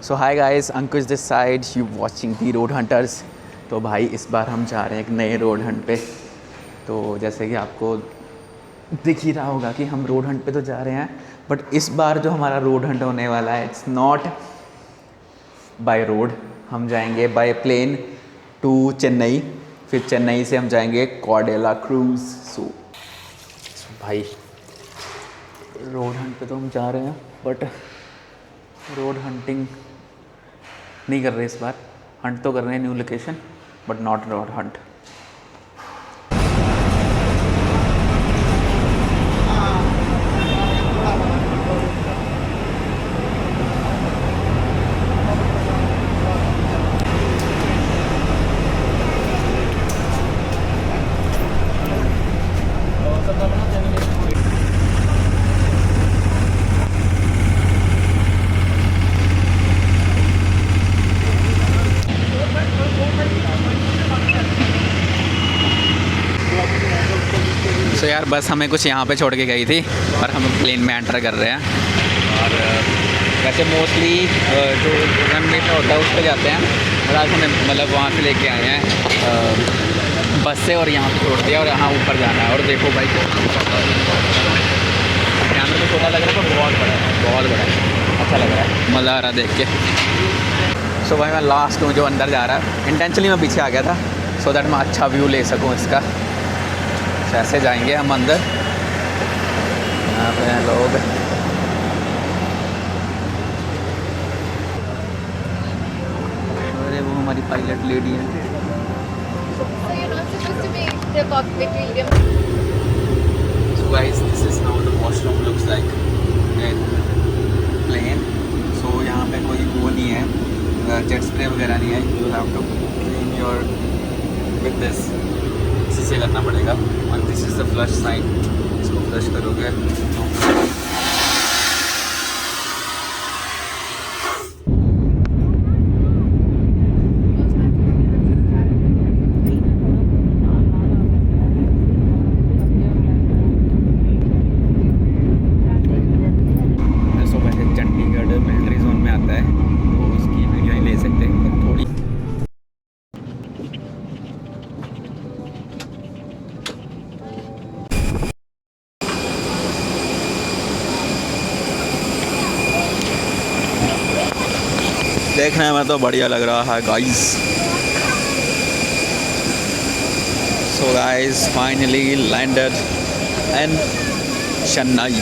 So hi guys, Ankush this side, you watching the road hunters. तो भाई इस बार हम जा रहे हैं एक नए रोड हंट पे। तो जैसे कि आपको दिख ही रहा होगा कि हम रोड हंट पे तो जा रहे हैं, बट इस बार जो हमारा रोड हंट होने वाला है इट्स नॉट बाय रोड। हम जाएंगे बाय प्लेन टू चेन्नई, फिर चेन्नई से हम जाएंगे कॉर्डेला क्रूज़। सो भाई रोड हंट पे तो हम जा रहे हैं, बट रोड हंटिंग नहीं कर रहे इस बार। हंट तो कर रहे हैं new location, but not road hunt. So यार बस हमें कुछ यहाँ पे छोड़ के गई थी और हम प्लेन में एंटर कर रहे हैं। और वैसे मोस्टली जो रनवे पे होता है उस पर जाते हैं, और आज हमें मतलब वहाँ से लेके आए हैं बस से और यहाँ पे छोड़ दिया और यहाँ ऊपर जाना है। और देखो भाई कैमरे में छोटा लग रहा है पर बहुत बड़ा है, बहुत बड़ा है, अच्छा लग रहा है, मज़ा आ रहा है देख के। सो भाई मैं लास्ट हूँ जो अंदर जा रहा है। इंटेंशनली मैं पीछे आ गया था सो दैट मैं अच्छा व्यू ले सकूँ इसका। ऐसे जाएंगे हम अंदर। यहाँ पे हैं लोग। अरे वो हमारी पायलट लेडी है। So guys, this is how the washroom looks like in plane. So यहाँ पे कोई वो नहीं है, जेट स्प्रे वगैरह नहीं है। You have to clean your with this, इसी से करना पड़ेगा। और this is the flush sign, इसको फ्लश करोगे तो चंडीगढ़ मिलिट्री जोन में आता है, तो उसकी वीडियो ही ले सकते हैं थोड़ी। देखने में तो बढ़िया लग रहा है guys. So guys finally landed in Chennai.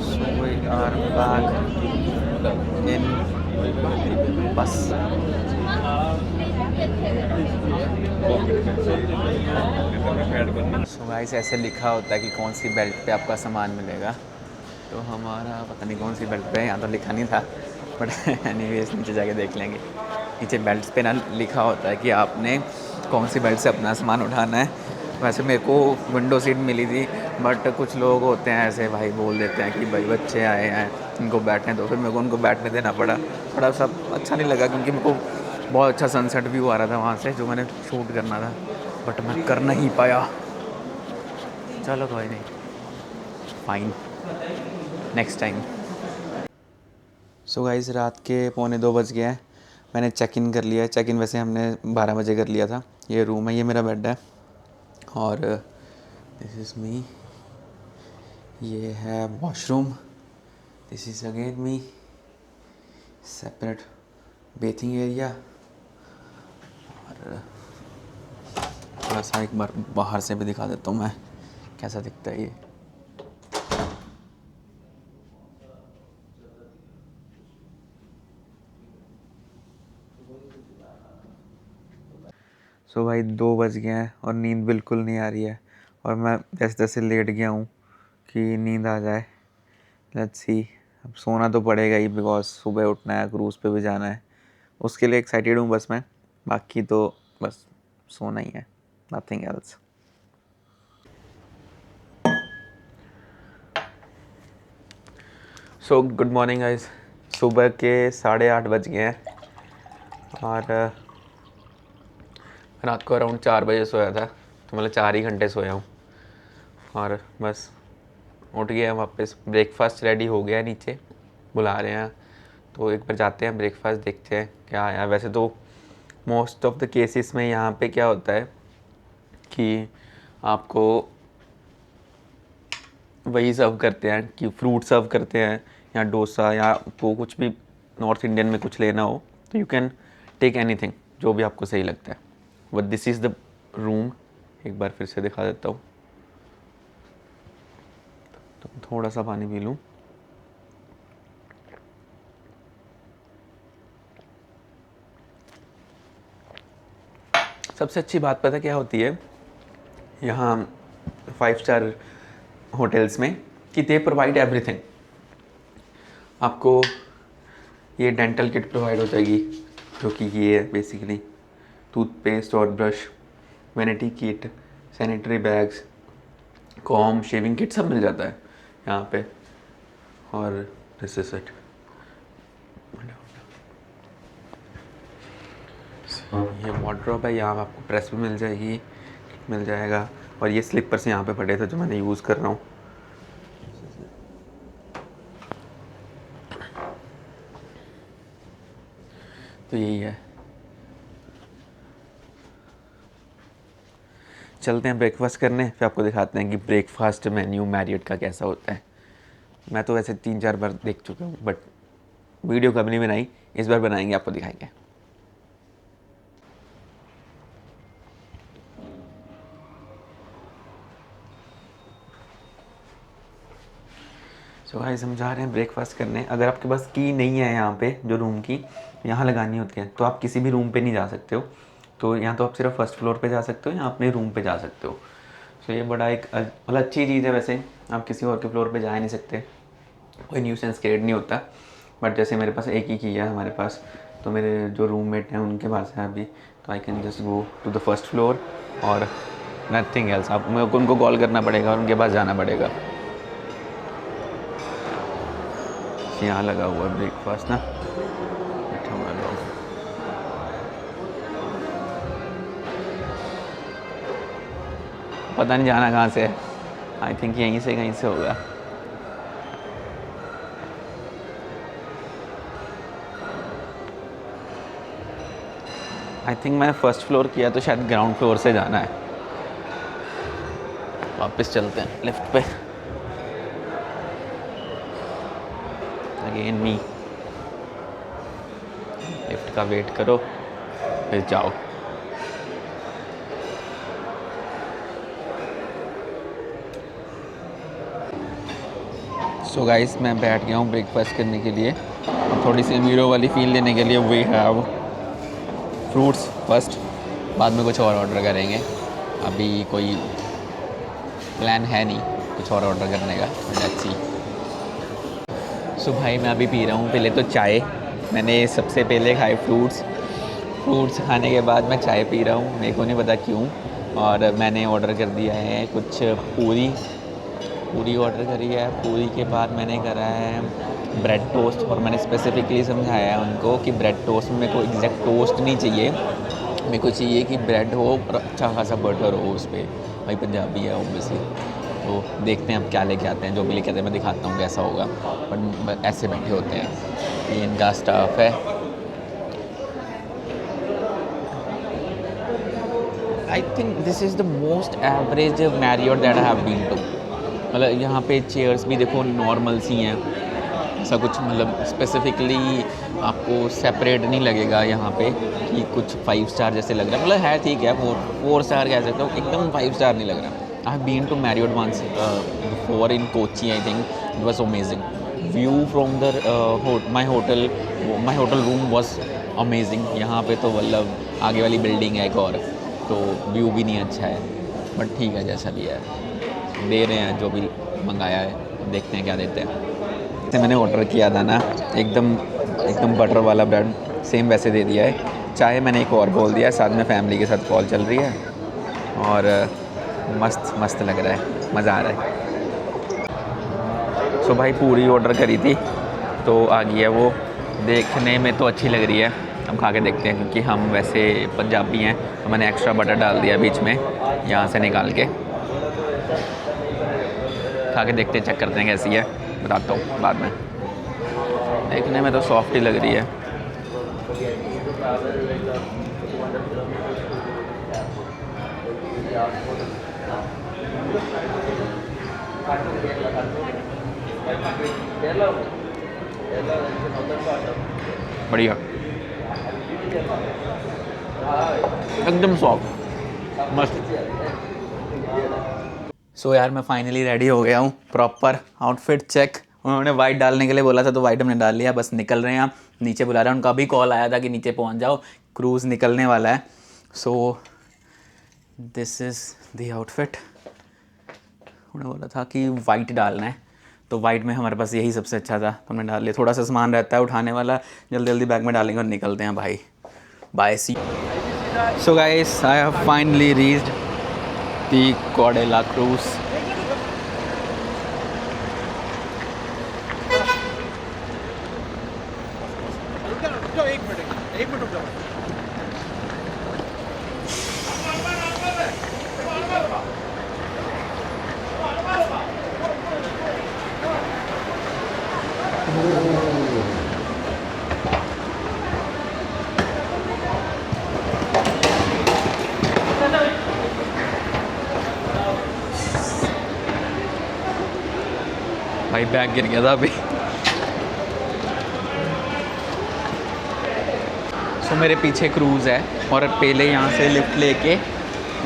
So we are back in bus. So guys ऐसे लिखा होता है कि कौन सी बेल्ट पे आपका सामान मिलेगा। तो हमारा पता नहीं कौन सी बेल्ट पे है, यहाँ तो लिखा नहीं था, बट एनीवेज नीचे जाके देख लेंगे। नीचे बेल्ट पे ना लिखा होता है कि आपने कौन सी बेल्ट से अपना सामान उठाना है। वैसे मेरे को विंडो सीट मिली थी, बट कुछ लोग होते हैं ऐसे भाई बोल देते हैं कि भाई बच्चे आए हैं इनको बैठने दो, फिर मेरे को उनको बैठने देना पड़ा। थोड़ा सा अच्छा नहीं लगा क्योंकि मेरे को बहुत अच्छा सनसेट व्यू आ रहा था वहाँ से जो मैंने शूट करना था, बट मैं कर नहीं पाया। चलो कोई नहीं, fine, next time. So guys रात के 1:45 बज गए हैं। मैंने चेक इन कर लिया है। चेक इन वैसे हमने 12 बजे कर लिया था। ये रूम है, ये मेरा बेड है, और दिस इज़ मी। ये है washroom, this is again me. Separate bathing area. और थोड़ा सा एक बार बाहर से भी दिखा देता हूँ मैं कैसा दिखता है ये। सो भाई 2 बज गए हैं और नींद बिल्कुल नहीं आ रही है, और मैं जैसे तैसे लेट गया हूँ कि नींद आ जाए। लेट्स सी, अब सोना तो पड़ेगा ही बिकॉज सुबह उठना है, क्रूज़ पे भी जाना है, उसके लिए एक्साइटेड हूँ बस मैं। बाकी तो बस सोना ही है, nothing else. So good morning guys. सुबह के 8:30 बज गए हैं और रात को अराउंड 4 बजे सोया था, तो मतलब 4 ही घंटे सोया हूँ। और बस उठ गया वापस, ब्रेकफास्ट रेडी हो गया, नीचे बुला रहे हैं, तो एक बार जाते हैं ब्रेकफास्ट देखते हैं क्या आया। वैसे तो मोस्ट ऑफ द केसेस में यहाँ पे क्या होता है कि आपको वही सर्व करते हैं कि फ्रूट सर्व करते हैं या डोसा, या आपको कुछ भी नॉर्थ इंडियन में कुछ लेना हो तो यू कैन टेक एनीथिंग, जो भी आपको सही लगता है। But this is the room, एक बार फिर से दिखा देता हूँ। तो थोड़ा सा पानी पी लूँ। सबसे अच्छी बात पता क्या होती है यहाँ 5 स्टार होटल्स में, कि दे प्रोवाइड एवरीथिंग। आपको ये डेंटल किट प्रोवाइड हो जाएगी, जो कि ये है बेसिकली टूथपेस्ट और brush, vanity kit, sanitary bags, com, shaving kit सब मिल जाता है यहाँ पे। और दिस इज इट। ये वार्डरोब है, यहाँ आपको प्रेस भी मिल जाएगी, किट मिल जाएगा। और ये स्लीपर्स यहाँ पे पड़े थे जो मैंने यूज़ कर रहा हूँ। तो यही है, चलते हैं ब्रेकफास्ट करने, फिर आपको दिखाते हैं कि ब्रेकफास्ट मेन्यू मैरियट का कैसा होता है। मैं तो वैसे 3-4 बार देख चुका हूँ, बट वीडियो कभी नहीं बनाई, इस बार बनाएंगे, आपको दिखाएंगे। सो गाइस हम जा रहे हैं ब्रेकफास्ट करने। अगर आपके पास की नहीं है यहाँ पे, जो रूम की यहाँ लगानी होती है, तो आप किसी भी रूम पे नहीं जा सकते हो। तो यहाँ तो आप सिर्फ फर्स्ट फ्लोर पे जा सकते हो या अपने रूम पे जा सकते हो। सो ये बड़ा एक मतलब अच्छी चीज़ है। वैसे आप किसी और के फ्लोर पे जा ही नहीं सकते, कोई न्यूसेंस क्रिएट नहीं होता। बट जैसे मेरे पास एक ही की है हमारे पास, तो मेरे जो रूममेट हैं उनके पास है अभी, तो I can just go to the first floor और नथिंग एल्स। आप मेरे को उनको कॉल करना पड़ेगा और उनके पास जाना पड़ेगा। यहाँ लगा हुआ है ब्रेकफास्ट ना, अच्छा हुआ लोग। पता नहीं जाना कहाँ से है, आई थिंक यहीं से कहीं से होगा। आई थिंक मैंने फर्स्ट फ्लोर किया, तो शायद ग्राउंड फ्लोर से जाना है। वापस चलते हैं लिफ्ट पे। अगेन मी, लिफ्ट का वेट करो फिर जाओ। सो गाइस मैं बैठ गया हूँ ब्रेकफास्ट करने के लिए। थोड़ी सी वीडियो वाली फील लेने के लिए वी हैव फ्रूट्स फर्स्ट, बाद में कुछ और ऑर्डर करेंगे। अभी कोई प्लान है नहीं कुछ और ऑर्डर करने का, लेट्स सी। सो भाई मैं अभी पी रहा हूँ पहले तो चाय। मैंने सबसे पहले खाए फ्रूट्स खाने के बाद मैं चाय पी रहा हूँ, मेरे को नहीं पता क्यों। और मैंने ऑर्डर कर दिया है कुछ पूरी ऑर्डर करी है। पूरी के बाद मैंने करा है ब्रेड टोस्ट, और मैंने स्पेसिफिकली समझाया है उनको कि ब्रेड टोस्ट में मेरे को एग्जैक्ट टोस्ट नहीं चाहिए, मेरे को चाहिए कि ब्रेड हो और अच्छा खासा बटर हो उस पर। भाई पंजाबी है ऑब्वियसली, तो देखते हैं अब क्या लेके आते हैं। जो भी लेके आते हैं मैं दिखाता हूँ कैसा होगा। बट ऐसे बैठे होते हैं, ये इनका स्टाफ है। I think this is the most average Marriott that I have been to. मतलब यहाँ पे चेयर्स भी देखो नॉर्मल सी हैं, ऐसा कुछ मतलब स्पेसिफिकली आपको सेपरेट नहीं लगेगा यहाँ पे कि कुछ 5 स्टार जैसे लग रहा है। मतलब है ठीक है, 4 स्टार कह सकते हो, एकदम 5 स्टार नहीं लग रहा। I have been to Marriott once before in Kochi, I think it was amazing. View from the my hotel room was amazing. यहाँ पे तो मतलब आगे वाली बिल्डिंग है एक और, तो व्यू भी नहीं अच्छा है, बट ठीक है जैसा भी है, दे रहे हैं जो भी मंगाया है, देखते हैं क्या देते हैं। जैसे मैंने ऑर्डर किया था ना, एकदम बटर वाला ब्रेड सेम वैसे दे दिया है। चाय मैंने एक और बोल दिया है, साथ में फैमिली के साथ कॉल चल रही है, और मस्त लग रहा है, मज़ा आ रहा है। सो भाई पूरी ऑर्डर करी थी तो आ गई है वो, देखने में तो अच्छी लग रही है, हम खा के देखते हैं। क्योंकि हम वैसे पंजाबी हैं, तो मैंने एक्स्ट्रा बटर डाल दिया बीच में यहाँ से निकाल के। खा के देखते चेक करते हैं कैसी है, बताता हूँ बाद में। देखने में तो सॉफ्ट ही लग रही है। बढ़िया, एकदम सॉफ्ट, मस्त। सो यार मैं फाइनली रेडी हो गया हूँ, प्रॉपर आउटफिट चेक। उन्होंने वाइट डालने के लिए बोला था तो वाइट हमने डाल लिया, बस निकल रहे हैं हम। नीचे बुला रहे हैं, उनका अभी कॉल आया था कि नीचे पहुँच जाओ, क्रूज़ निकलने वाला है। So this is the outfit. उन्होंने बोला था कि वाइट डालना है, तो वाइट में हमारे पास यही सबसे अच्छा था, तो हमने डाल लिया। थोड़ा सा सामान रहता है उठाने वाला, जल्दी जल्दी बैग में डालेंगे और निकलते हैं भाई। Bye see. So guys, I have finally reached the Cordelia cruise. एक मिनट रुक जाओ। भाई बैग गिर गया था अभी। सो मेरे पीछे क्रूज़ है और पहले यहाँ से लिफ्ट लेके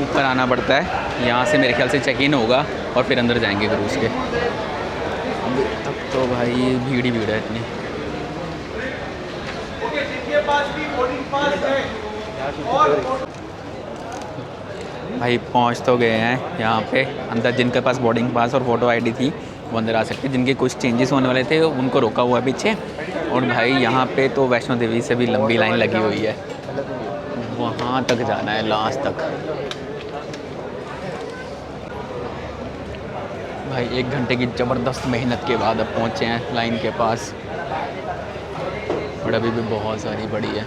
ऊपर आना पड़ता है। यहाँ से मेरे ख्याल से चेक इन होगा और फिर अंदर जाएंगे क्रूज़ के। अभी तक तो भाई भीड़ ही भीड़ है इतनी। भाई पहुँच तो गए हैं यहाँ पे अंदर। जिनके पास बोर्डिंग पास और फ़ोटो आईडी थी वो अंदर आ सकते। जिनके कुछ चेंजेस होने वाले थे उनको रोका हुआ है पीछे। और भाई यहाँ पे तो वैष्णो देवी से भी लंबी लाइन लगी हुई है, वहाँ तक जाना है, लास्ट तक। भाई 1 घंटे की ज़बरदस्त मेहनत के बाद अब पहुँचे हैं लाइन के पास, और अभी भी बहुत सारी बड़ी है।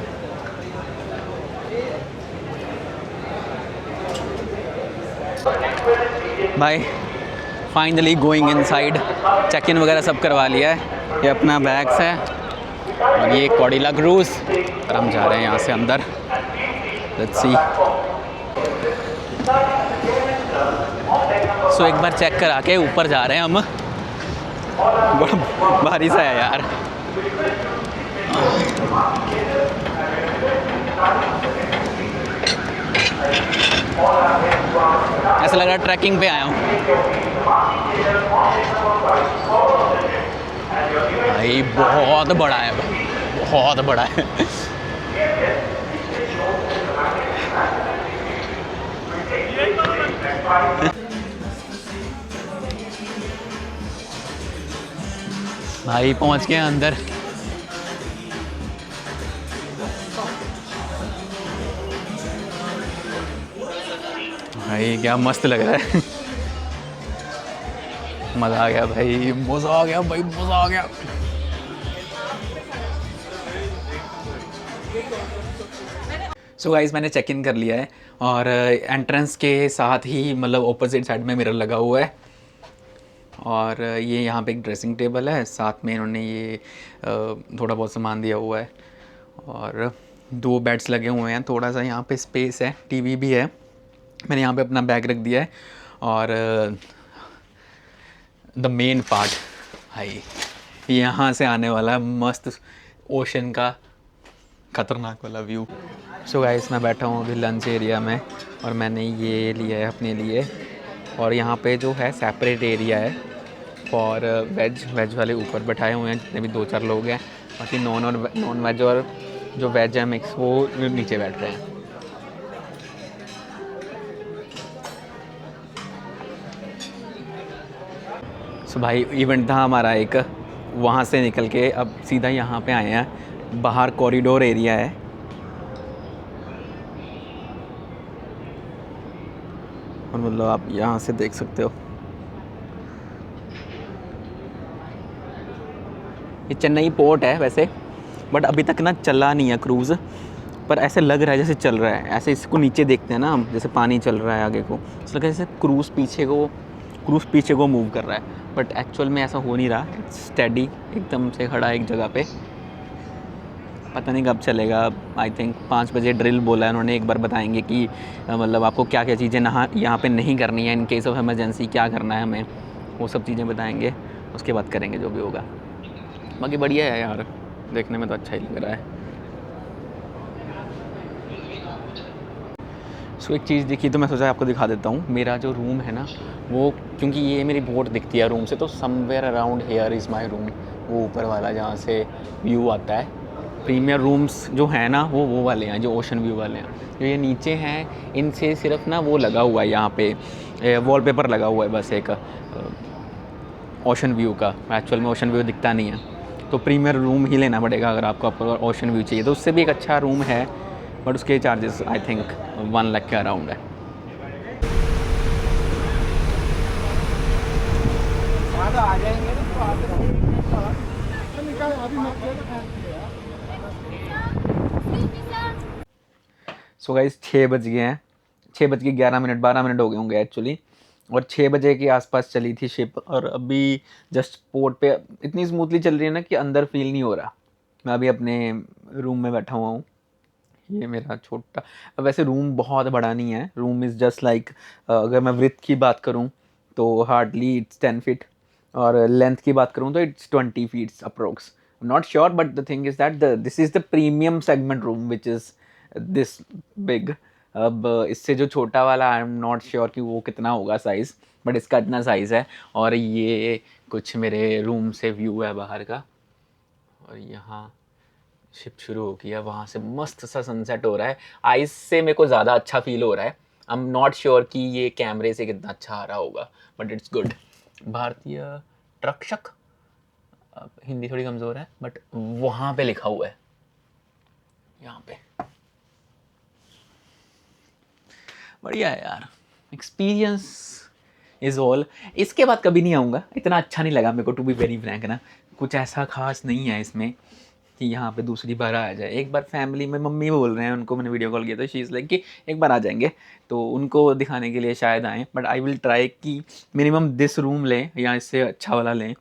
भाई finally going inside, check in वगैरह सब करवा लिया है। ये अपना बैग्स है और ये कॉर्डेला क्रूज़, और हम जा रहे हैं यहाँ से अंदर। Let's see. सो एक बार चेक करा के ऊपर जा रहे हैं हम। बड़ा भारी सा है यार। ऐसा लग रहा है ट्रैकिंग पे आया हूँ भाई। बहुत बड़ा है, बहुत बड़ा है। भाई पहुंच गए अंदर। भाई क्या मस्त लग रहा है। मज़ा आ गया भाई, मज़ा आ गया भाई, मज़ा आ गया। सो गाइस मैंने चेक इन कर लिया है और एंट्रेंस के साथ ही मतलब ऑपोजिट साइड में मिरर लगा हुआ है। और ये यहाँ पे एक ड्रेसिंग टेबल है, साथ में इन्होंने ये थोड़ा बहुत सामान दिया हुआ है। और 2 बेड्स लगे हुए हैं, थोड़ा सा यहाँ पे स्पेस है, टीवी भी है। मैंने यहाँ पे अपना बैग रख दिया है। और द मेन पार्ट भाई, यहाँ से आने वाला मस्त ओशन का ख़तरनाक वाला व्यू। सो गाइस मैं बैठा हूँ अभी लंच एरिया में और मैंने ये लिया है अपने लिए। और यहाँ पे जो है सेपरेट एरिया है फॉर वेज वाले ऊपर बैठाए हुए हैं जितने भी 2-4 लोग हैं। बाकी नॉन वेज और जो वेज है मिक्स वो नीचे बैठ रहे हैं। सो भाई इवेंट था हमारा एक, वहाँ से निकल के अब सीधा यहाँ पे आए हैं। बाहर कॉरिडोर एरिया है और मतलब आप यहाँ से देख सकते हो। ये चेन्नई पोर्ट है वैसे, बट अभी तक ना चला नहीं है क्रूज़, पर ऐसे लग रहा है जैसे चल रहा है। ऐसे इसको नीचे देखते हैं ना हम, जैसे पानी चल रहा है आगे को, ऐसा लग रहा है जैसे क्रूज़ पीछे को क्रूज़ पीछे को मूव कर रहा है, बट एक्चुअल में ऐसा हो नहीं रहा। इट्स स्टेडी, एकदम से खड़ा है एक जगह पे। पता नहीं कब चलेगा। आई थिंक 5 बजे ड्रिल बोला है उन्होंने। एक बार बताएंगे कि मतलब आपको क्या क्या चीज़ें यहाँ पे नहीं करनी है, इन केस ऑफ इमरजेंसी क्या करना है हमें, वो सब चीज़ें बताएंगे। उसके बाद करेंगे जो भी होगा। बाकी बढ़िया है यार, देखने में तो अच्छा ही लग रहा है। सो एक चीज़ देखी तो मैं सोचा आपको दिखा देता हूँ। मेरा जो रूम है ना, वो क्योंकि ये मेरी बोट दिखती है रूम से, तो somewhere around here is my room. वो ऊपर वाला जहाँ से व्यू आता है। प्रीमियर रूम्स जो हैं ना, वो वाले हैं जो ओशन व्यू वाले हैं। जो ये नीचे हैं इनसे सिर्फ ना वो लगा हुआ है, यहाँ पे वॉलपेपर लगा हुआ है बस एक ओशन व्यू का। एक्चुअल में ओशन व्यू दिखता नहीं है, तो प्रीमियर रूम ही लेना पड़ेगा अगर आपको ओशन व्यू चाहिए। तो उससे भी एक अच्छा रूम है, बट उसके चार्जेस आई थिंक 1 लाख के अराउंड है। सो गाइस 6 बज गए हैं, 6:11, 12 मिनट हो गए होंगे एक्चुअली। और 6 बजे के आसपास चली थी शिप, और अभी जस्ट पोर्ट पे इतनी स्मूथली चल रही है ना कि अंदर फील नहीं हो रहा। मैं अभी अपने रूम में बैठा हुआ हूँ। ये मेरा छोटा, वैसे रूम बहुत बड़ा नहीं है। रूम इज़ जस्ट लाइक, अगर मैं विड्थ की बात करूँ तो हार्डली इट्स 10 फीट, और लेंथ की बात करूँ तो it's 20 feets approx. Not sure, but the thing is that this is the premium segment room which is this big. अब इससे जो छोटा वाला आई एम नॉट श्योर कि वो कितना होगा साइज़, बट इसका इतना साइज़ है। और ये कुछ मेरे रूम से व्यू है बाहर का, और यहाँ शिप शुरू हो गया, वहाँ से मस्त सा सनसेट हो रहा है। आइस से मेरे को ज़्यादा अच्छा फील हो रहा है। आई एम नॉट श्योर कि ये कैमरे से कितना अच्छा आ रहा होगा, बट इट्स गुड। भारतीय ट्रक्षक, हिंदी थोड़ी कमज़ोर है, बट वहाँ पे लिखा हुआ है, यहाँ पे। बढ़िया है यार, एक्सपीरियंस इज़ ऑल। इसके बाद कभी नहीं आऊँगा, इतना अच्छा नहीं लगा मेरे को, टू बी वेरी फ्रैंक ना। कुछ ऐसा खास नहीं है इसमें कि यहाँ पे दूसरी बार आ जाए। एक बार फैमिली में मम्मी बोल रहे हैं, उनको मैंने वीडियो कॉल किया था, शी इज़ लाइक कि एक बार आ जाएंगे, तो उनको दिखाने के लिए शायद आएँ। बट आई विल ट्राई कि मिनिमम दिस रूम लें या इससे अच्छा वाला लें।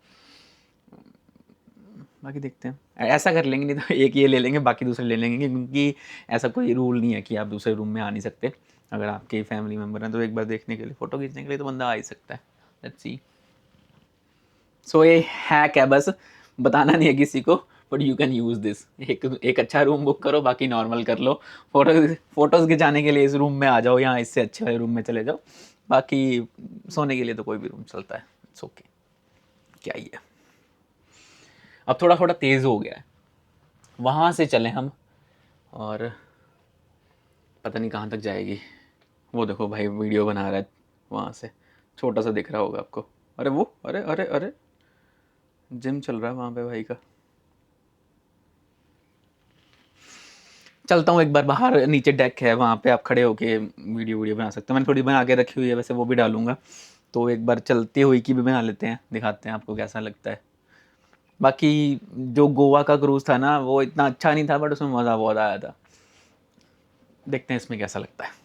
बाकी देखते हैं, ऐसा कर लेंगे, नहीं तो एक ये ले लेंगे, बाकी दूसरे ले लेंगे, क्योंकि ऐसा कोई रूल नहीं है कि आप दूसरे रूम में आ नहीं सकते। अगर आपके फैमिली मेम्बर हैं तो एक बार देखने के लिए, फ़ोटो खींचने के लिए तो बंदा आ ही सकता है। Let's see. सो ये हैक है, बस बताना नहीं है किसी को, but you can use this. एक अच्छा रूम बुक करो, बाकी नॉर्मल कर लो। फ़ोटोज़ खिंचाने के लिए इस रूम में आ जाओ, या इससे अच्छे वाले रूम में चले जाओ। बाकी सोने के लिए तो कोई भी रूम चलता है, इट्स ओके। क्या ही है, अब थोड़ा थोड़ा तेज़ हो गया है, वहाँ से चलें हम। और पता नहीं कहाँ तक जाएगी। वो देखो भाई वीडियो बना रहा है वहाँ से, छोटा सा दिख रहा होगा आपको। अरे वो, अरे अरे अरे, जिम चल रहा है वहाँ पे भाई का। चलता हूँ एक बार बाहर, नीचे डेक है वहाँ पे, आप खड़े होके वीडियो बना सकते हो। मैंने थोड़ी बना के रखी हुई है वैसे, वो भी डालूंगा। तो एक बार चलती हुई की भी बना लेते हैं, दिखाते हैं आपको कैसा लगता है। बाकी जो गोवा का क्रूज़ था ना, वो इतना अच्छा नहीं था, बट उसमें मज़ा बहुत आया था। देखते हैं इसमें कैसा लगता है।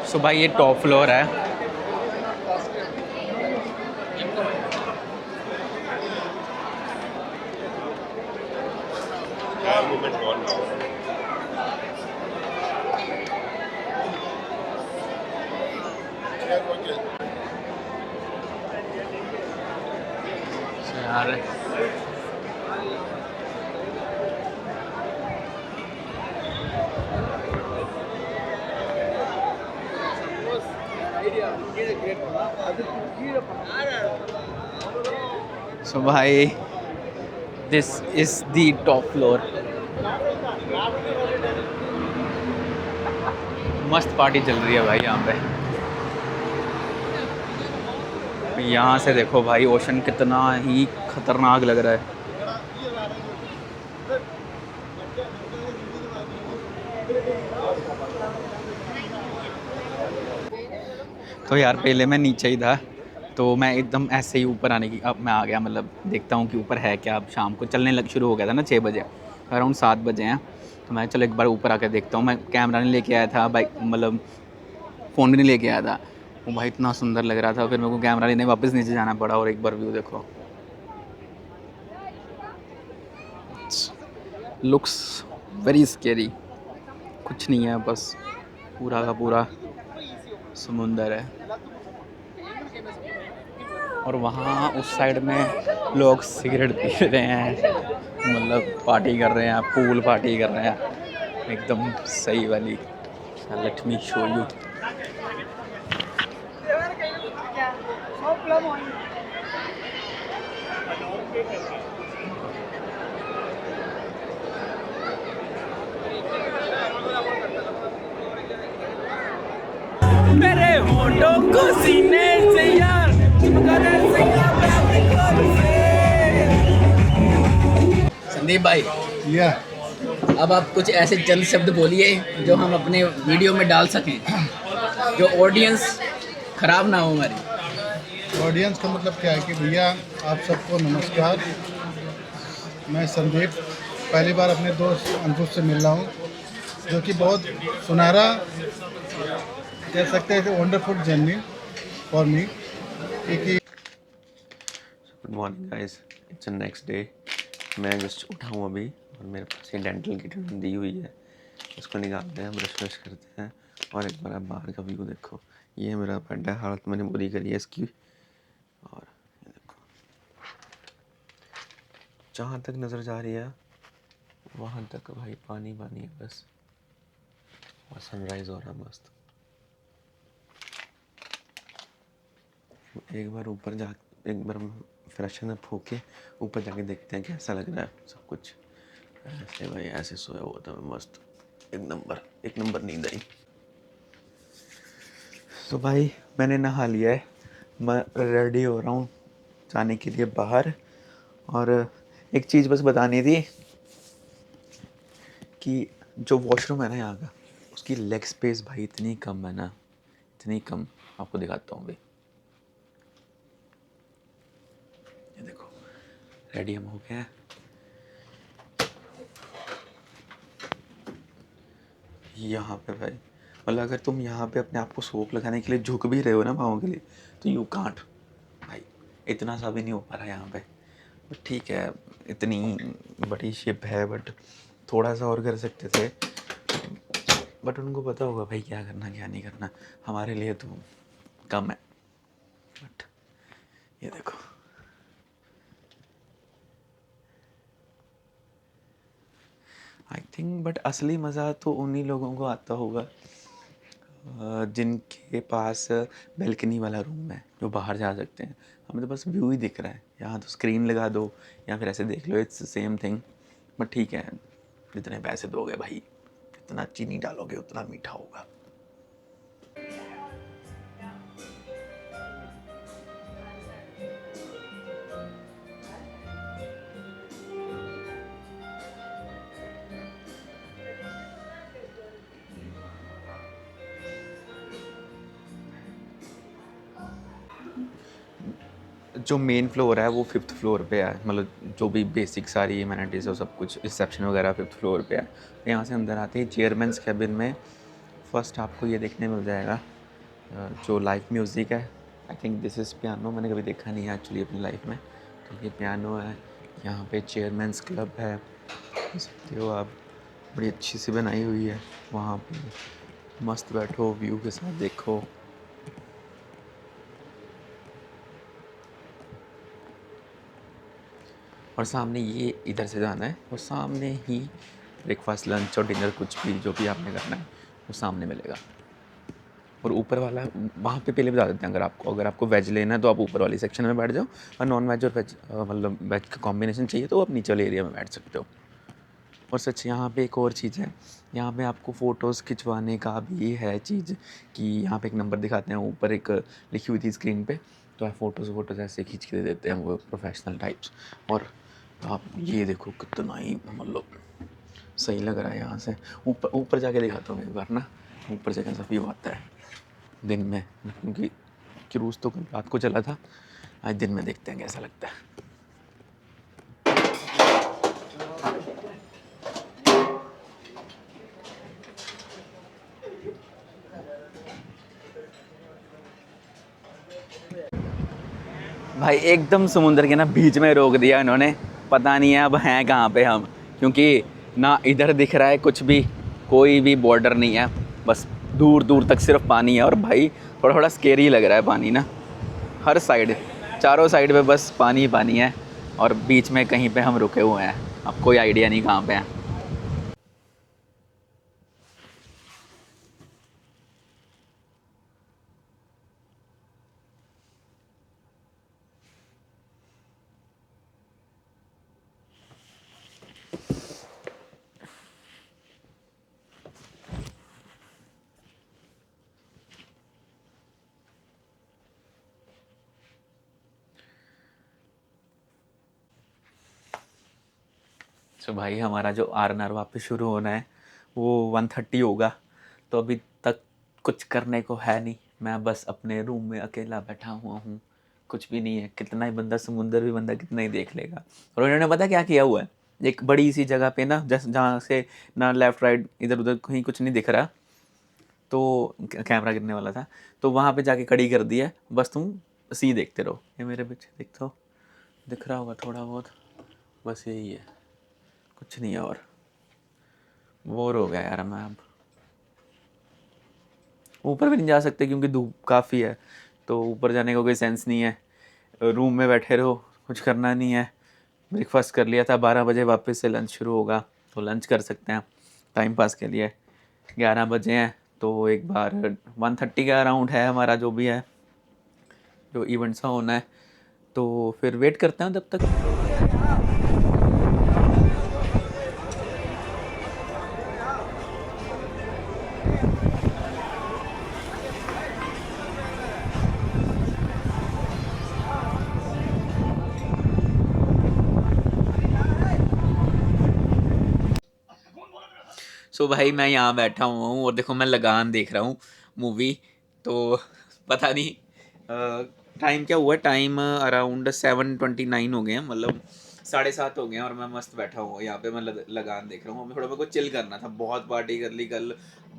सो भाई ये टॉप फ्लोर है। यार सो भाई this is the top floor. मस्त पार्टी चल रही है भाई यहाँ पे। यहाँ से देखो भाई ओशन कितना ही खतरनाक लग रहा है। तो यार पहले मैं नीचे ही था, तो मैं एकदम ऐसे ही ऊपर आने की, अब मैं आ गया, मतलब देखता हूँ कि ऊपर है क्या। अब शाम को चलने लग शुरू हो गया था ना 6 बजे, अराउंड 7 बजे हैं। तो मैं चलो एक बार ऊपर आकर देखता हूँ। मैं कैमरा नहीं लेके आया था भाई, मतलब फ़ोन भी नहीं लेके आया था। वो भाई इतना सुंदर लग रहा था, फिर मेरे को कैमरा लेने वापस नीचे जाना पड़ा। और एक बार व्यू देखो, लुक्स वेरी स्केरी। कुछ नहीं है, बस पूरा का पूरा समुंदर है। और वहाँ उस साइड में लोग सिगरेट पी रहे हैं, मतलब पार्टी कर रहे हैं, पूल पार्टी कर रहे हैं एकदम सही वाली। Let me show you. मेरे होठों को सीने से यार चिपका दे संदीप भाई। या अब आप कुछ ऐसे चंद शब्द बोलिए जो हम अपने वीडियो में डाल सकें, जो ऑडियंस खराब ना हो हमारी। ऑडियंस का मतलब क्या है कि भैया आप सबको नमस्कार। मैं संदीप पहली बार अपने दोस्त अंकुश से मिल रहा हूँ, जो कि बहुत सुनहरा कह सकते हैं कि वंडरफुल जर्नी फॉर मी। क्योंकि good morning guys, it's next day. मैं जस्ट उठा हूँ अभी और मेरे पास ये डेंटल किट दी हुई है। इसको निकालते हैं, ब्रश व्रश करते हैं और एक बार आप बाहर का व्यू देखो। ये मेरा बेड है, हालत मैंने बुरी करी है इसकी। और ये देखो, जहाँ तक नज़र जा रही है वहाँ तक भाई पानी पानी है बस। और सनराइज़ हो रहा मस्त। एक बार ऊपर जा, एक बार फ्रेशन अप होके ऊपर जाके देखते हैं कैसा लग रहा है सब कुछ। ऐसे भाई ऐसे सोया हुआ था मैं मस्त, एक नंबर नींद आई। तो भाई मैंने नहा लिया है, मैं रेडी हो रहा हूँ जाने के लिए बाहर। और एक चीज़ बस बतानी थी कि जो वॉशरूम है ना यहाँ का, उसकी लेग स्पेस भाई इतनी कम है ना, इतनी कम। आपको दिखाता हूँ भाई, ये देखो रेडी हम हो गए हैं। यहाँ पे भाई मतलब अगर तुम यहाँ पे अपने आप को सोप लगाने के लिए झुक भी रहे हो ना पाँव के लिए, तो यू कांट भाई, इतना सा भी नहीं हो पा रहा यहाँ पे। बट ठीक है, इतनी बड़ी शिप है, बट थोड़ा सा और कर सकते थे। बट उनको पता होगा भाई क्या करना क्या नहीं करना, हमारे लिए तो कम है। बट ये देखो, आई थिंक बट असली मज़ा तो उन्हीं लोगों को आता होगा जिनके पास बैल्कनी वाला रूम है, जो बाहर जा सकते हैं। हमें तो बस व्यू ही दिख रहा है, यहाँ तो स्क्रीन लगा दो या फिर ऐसे देख लो, इट्स सेम थिंग। बट ठीक है, जितने पैसे दोगे भाई, जितना चीनी डालोगे उतना मीठा होगा। जो मेन फ्लोर है वो 5th फ्लोर पे है, मतलब जो भी बेसिक सारी एमेनिटीज़ है सब कुछ, रिसेप्शन वगैरह 5th फ्लोर पे है। यहाँ से अंदर आते ही चेयरमैन्स कैबिन में फर्स्ट आपको ये देखने मिल जाएगा जो लाइव म्यूज़िक है। I think this is piano, मैंने कभी देखा नहीं है एक्चुअली अपनी लाइफ में। तो ये पियानो है, यहाँ पे चेयरमैन्स क्लब है, देख सकते हो आप, बड़ी अच्छी सी बनाई हुई है। वहाँ पे मस्त बैठो, व्यू के साथ देखो। और सामने ये इधर से जाना है और सामने ही ब्रेकफास्ट लंच और डिनर कुछ भी जो भी आपने करना है वो सामने मिलेगा। और ऊपर वाला वहाँ पे पहले बता देते हैं, अगर आपको वेज लेना है तो आप ऊपर वाली सेक्शन में बैठ जाओ, और नॉन वेज और वेज मतलब वेज का कॉम्बिनेशन चाहिए तो आप नीचे वाले एरिया में बैठ सकते हो। और सच यहाँ पे एक और चीज़ है, यहाँ पे आपको फ़ोटोज़ खिंचवाने का भी है चीज़, कि यहाँ पे एक नंबर दिखाते हैं ऊपर, एक लिखी हुई थी स्क्रीन पे, तो आप फ़ोटोज़ ऐसे खींच के दे देते हैं वो प्रोफेशनल टाइप्स। और आप ये देखो कितना ही मतलब सही लग रहा है। यहाँ से ऊपर ऊपर जाके दिखाता हूँ एक बार ना, ऊपर से कैसा व्यू आता है दिन में, क्योंकि क्रूज़ तो कल रात को चला था, आज दिन में देखते हैं कैसा लगता है। भाई एकदम समुंदर के ना बीच में रोक दिया इन्होंने, पता नहीं है अब हैं कहाँ पे हम, क्योंकि ना इधर दिख रहा है कुछ भी, कोई भी बॉर्डर नहीं है, बस दूर दूर तक सिर्फ पानी है। और भाई थोड़ा थोड़ा स्केरी लग रहा है पानी ना, हर साइड, चारों साइड पे बस पानी ही पानी है, और बीच में कहीं पे हम रुके हुए हैं, अब कोई आइडिया नहीं कहाँ पे हैं। सो भाई हमारा जो R&R वापस शुरू होना है वो 1:30 होगा, तो अभी तक कुछ करने को है नहीं, मैं बस अपने रूम में अकेला बैठा हुआ हूँ, कुछ भी नहीं है। कितना ही बंदा, समुंदर भी बंदा कितना ही देख लेगा। और उन्होंने पता क्या किया हुआ है, एक बड़ी सी जगह पे ना, जस्ट जहाँ से ना लेफ़्ट राइट इधर उधर कहीं कुछ नहीं दिख रहा, तो कैमरा गिरने वाला था, तो वहाँ पे जाके खड़ी कर दी है, बस तुम सी देखते रहो। ये मेरे पीछे देखते हो, दिख रहा होगा थोड़ा बहुत, बस यही है, कुछ नहीं है। और बोर हो गया यार मैं, अब ऊपर भी नहीं जा सकते क्योंकि धूप काफ़ी है, तो ऊपर जाने का कोई सेंस नहीं है। रूम में बैठे रहो, कुछ करना नहीं है। ब्रेकफास्ट कर लिया था, 12 बजे वापस से लंच शुरू होगा, तो लंच कर सकते हैं टाइम पास के लिए। 11 बजे हैं, तो एक बार 1:30 का अराउंड है हमारा जो भी है, जो इवेंट्स का होना है, तो फिर वेट करते हैं तब तक। सो भाई मैं यहाँ बैठा हुआ हूँ और देखो मैं लगान देख रहा हूँ मूवी, तो पता नहीं टाइम क्या हुआ, टाइम अराउंड 7:29 हो गए हैं, मतलब 7:30 हो गए हैं, और मैं मस्त बैठा हुआ यहाँ पे, मैं लगान देख रहा हूँ। अभी थोड़ा मेरे को चिल करना था, बहुत पार्टी कर ली कल,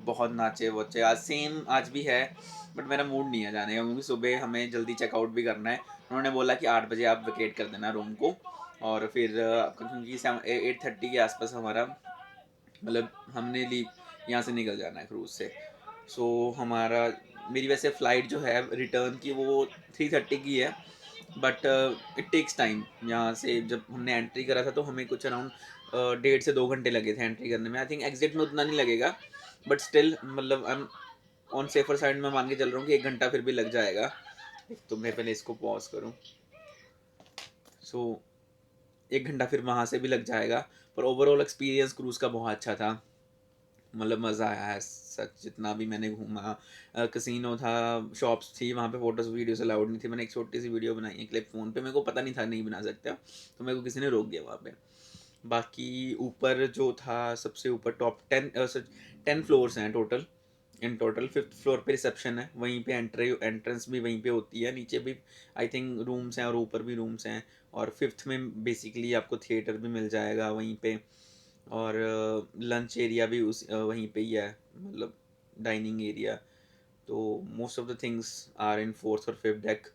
बहुत नाचे वोचे, आज सेम आज भी है, बट मेरा मूड नहीं है जाने का, क्योंकि सुबह हमें जल्दी चेकआउट भी करना है। उन्होंने बोला कि 8 बजे आप वेकेट कर देना रूम को, और फिर क्योंकि 8:30 के आसपास हमारा, मतलब हमने ली यहाँ से निकल जाना है क्रूज़ से। सो हमारा, मेरी वैसे फ़्लाइट जो है रिटर्न की वो 3:30 की है, बट इट टेक्स टाइम। यहाँ से जब हमने एंट्री करा था तो हमें कुछ अराउंड 1.5 से 2 घंटे लगे थे एंट्री करने में। आई थिंक एग्जिट में उतना नहीं लगेगा, बट स्टिल मतलब I am on safer side में मान के चल रहा हूँ कि 1 घंटा फिर भी लग जाएगा। तो मैं पहले इसको पॉज करूँ। सो 1 घंटा फिर वहाँ से भी लग जाएगा, पर ओवरऑल एक्सपीरियंस क्रूज़ का बहुत अच्छा था, मतलब मज़ा आया है सच, जितना भी मैंने घूमा। कसिनो था, शॉप्स थी, वहाँ पे फ़ोटोज़ वीडियोज़ अलाउड नहीं थी। मैंने एक छोटी सी वीडियो बनाई है क्लिप फ़ोन पे, मेरे को पता नहीं था नहीं बना सकते, तो मेरे को किसी ने रोक दिया वहाँ पे। बाकी ऊपर जो था, सबसे ऊपर टॉप 10 फ्लोर्स हैं total, in total 5th floor पे रिसेप्शन है, वहीं पे एंट्रेंस भी वहीं पे होती है, नीचे भी आई थिंक रूम्स हैं और ऊपर भी रूम्स हैं, और 5th में बेसिकली आपको थिएटर भी मिल जाएगा वहीं पे, और लंच एरिया भी वहीं पे ही है, मतलब डाइनिंग एरिया। तो most of the things are in 4th और 5th डेक,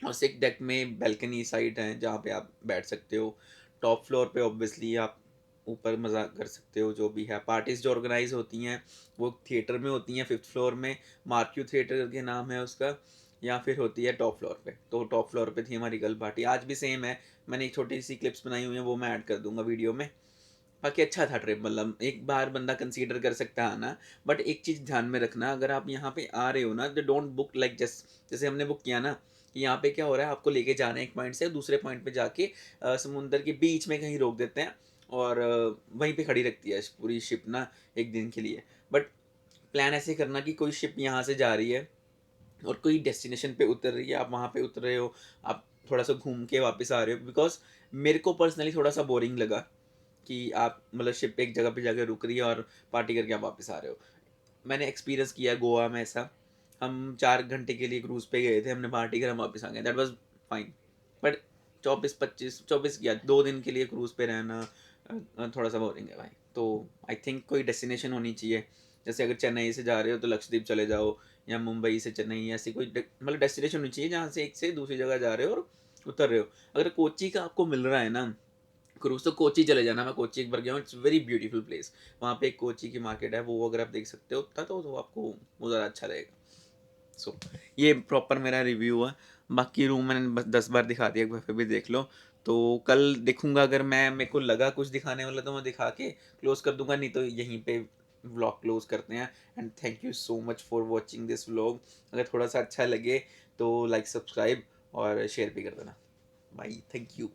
और 6th डेक में बैल्कनी साइड है जहाँ पे आप बैठ सकते हो। टॉप फ्लोर पे ऑब्वियसली आप ऊपर मज़ा कर सकते हो, जो भी है पार्टीज़ जो ऑर्गेनाइज होती हैं वो थिएटर में होती हैं, 5th फ्लोर में, मार्क्यू थिएटर के नाम है उसका, या फिर होती है टॉप फ्लोर पे। तो टॉप फ्लोर पे थी हमारी कल पार्टी, आज भी सेम है। मैंने एक छोटी सी क्लिप्स बनाई हुई हैं, वो मैं ऐड कर दूंगा वीडियो में। बाकी अच्छा था ट्रिप, मतलब एक बार बंदा कंसीडर कर सकता है आना, बट एक चीज़ ध्यान में रखना, अगर आप यहाँ पे आ रहे हो ना, तो डोंट बुक लाइक जैसे हमने बुक किया ना, कि यहाँ पे क्या हो रहा है, आपको लेके जाना है एक पॉइंट से दूसरे पॉइंट पे जाके समुंदर के बीच में कहीं रोक देते हैं, और वहीं पे खड़ी रखती है पूरी शिप ना एक दिन के लिए। बट प्लान ऐसे करना कि कोई शिप यहाँ से जा रही है और कोई डेस्टिनेशन पे उतर रही है, आप वहाँ पे उतर रहे हो, आप थोड़ा सा घूम के वापस आ रहे हो, बिकॉज मेरे को पर्सनली थोड़ा सा बोरिंग लगा कि आप मतलब शिप एक जगह पे जाकर रुक रही है और पार्टी करके आप वापस आ रहे हो। मैंने एक्सपीरियंस किया गोवा में ऐसा, हम 4 घंटे के लिए क्रूज़ पे गए थे, हमने पार्टी कर हम वापस आ गए, दैट वाज फाइन। बट 24 या 2 दिन के लिए क्रूज़ पे रहना थोड़ा सा बोरिंग है भाई। तो आई थिंक कोई डेस्टिनेशन होनी चाहिए, जैसे अगर चेन्नई से जा रहे हो तो लक्षद्वीप चले जाओ, या मुंबई से चेन्नई, ऐसी कोई मतलब डेस्टिनेशन होनी चाहिए जहाँ से एक से दूसरी जगह जा रहे हो और उतर रहे हो। अगर कोची का आपको मिल रहा है ना क्रूज, तो कोची चले जाना। मैं कोची एक बार गया हूँ, इट्स वेरी ब्यूटीफुल प्लेस। वहाँ पे एक कोची की मार्केट है, वो अगर आप देख सकते हो तो आपको वो ज़्यादा अच्छा रहेगा। सो ये प्रॉपर मेरा रिव्यू है। बाकी रूम मैंने बस 10 बार दिखा दिया, एक बार फिर भी देख लो। तो कल देखूंगा, अगर मैं मेरे को लगा कुछ दिखाने वाला तो मैं दिखा के क्लोज कर दूंगा, नहीं तो यहीं पे व्लॉग क्लोज करते हैं। And thank you so much for watching this vlog. अगर थोड़ा सा अच्छा लगे तो लाइक, सब्सक्राइब और शेयर भी कर देना। Bye, thank you.